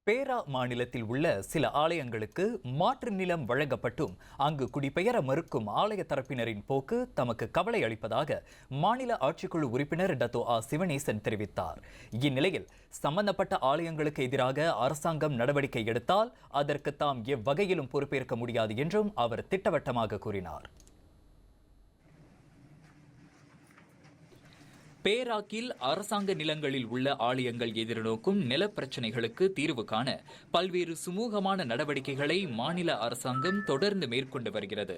பேரா மாநிலத்தில் உள்ள சில ஆலயங்களுக்கு மாற்று நிலம் வழங்கப்பட்டும் அங்கு குடிபெயர மறுக்கும் ஆலய தரப்பினரின் போக்கு தமக்கு கவலை அளிப்பதாக மாநில ஆட்சிக்குழு உறுப்பினர் டத்தோ ஆ சிவனேசன் தெரிவித்தார். இந்நிலையில் சம்பந்தப்பட்ட ஆலயங்களுக்கு எதிராக அரசாங்கம் நடவடிக்கை எடுத்தால் அதற்கு தாம் எவ்வகையிலும் பொறுப்பேற்க முடியாது என்றும் அவர் திட்டவட்டமாக கூறினார். பேராக்கில் அரசாங்க நிலங்களில் உள்ள ஆலயங்கள் எதிர்நோக்கும் நிலப்பிரச்சினைகளுக்கு தீர்வு காண பல்வேறு சுமூகமான நடவடிக்கைகளை மாநில அரசாங்கம் தொடர்ந்து மேற்கொண்டு வருகிறது.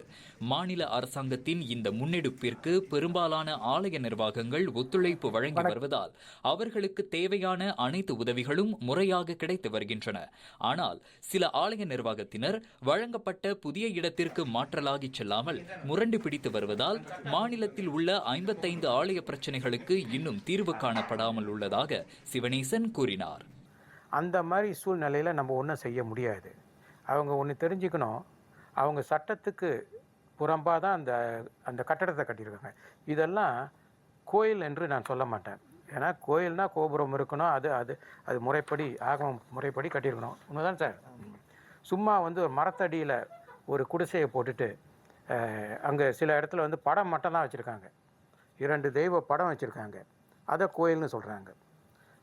மாநில அரசாங்கத்தின் இந்த முன்னெடுப்பிற்கு பெரும்பாலான ஆலய நிர்வாகங்கள் ஒத்துழைப்பு வழங்கி வருவதால் அவர்களுக்கு தேவையான அனைத்து உதவிகளும் முறையாக கிடைத்து வருகின்றன. ஆனால் சில ஆலய நிர்வாகத்தினர் வழங்கப்பட்ட புதிய இடத்திற்கு மாற்றலாகி செல்லாமல் முரண்டு பிடித்து வருவதால் மாநிலத்தில் உள்ள 55 ஆலய பிரச்சினைகளுக்கு இன்னும் தீர்வு காணப்படாமல் உள்ளதாக சிவனேசன் கூறினார். அந்த மாதிரி சூழ்நிலையில் நம்ம ஒன்றும் செய்ய முடியாது. அவங்க ஒன்று தெரிஞ்சுக்கணும், அவங்க சட்டத்துக்கு புறம்பாக தான் அந்த கட்டடத்தை கட்டியிருக்காங்க. இதெல்லாம் கோயில் என்று நான் சொல்ல மாட்டேன். ஏன்னா கோயில்னா கோபுரம் இருக்கணும், அது முறைப்படி ஆகமம் முறைப்படி கட்டியிருக்கணும். உண்மைதான் சார். சும்மா ஒரு மரத்தடியில் ஒரு குடிசையை போட்டுட்டு அங்கே சில இடத்துல படம் மட்டும் தான் வச்சுருக்காங்க, 2 தெய்வ படம் வச்சிருக்காங்க, அதை கோயில்னு சொல்றாங்க.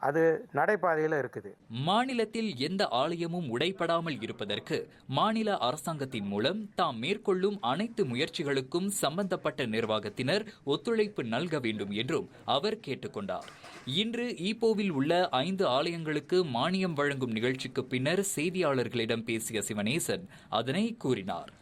அது நடைபாதையில் இருக்குது. மாநிலத்தில் எந்த ஆலயமும் உடைப்படாமல் இருப்பதற்கு மாநில அரசாங்கத்தின் மூலம் தாம் மேற்கொள்ளும் அனைத்து முயற்சிகளுக்கும் சம்பந்தப்பட்ட நிர்வாகத்தினர் ஒத்துழைப்பு நல்க வேண்டும் என்றும் அவர் கேட்டுக்கொண்டார். இன்று ஈப்போவில் உள்ள 5 ஆலயங்களுக்கு மானியம் வழங்கும் நிகழ்ச்சிக்கு பின்னர் செய்தியாளர்களிடம் பேசிய சிவனேசன் அதனை கூறினார்.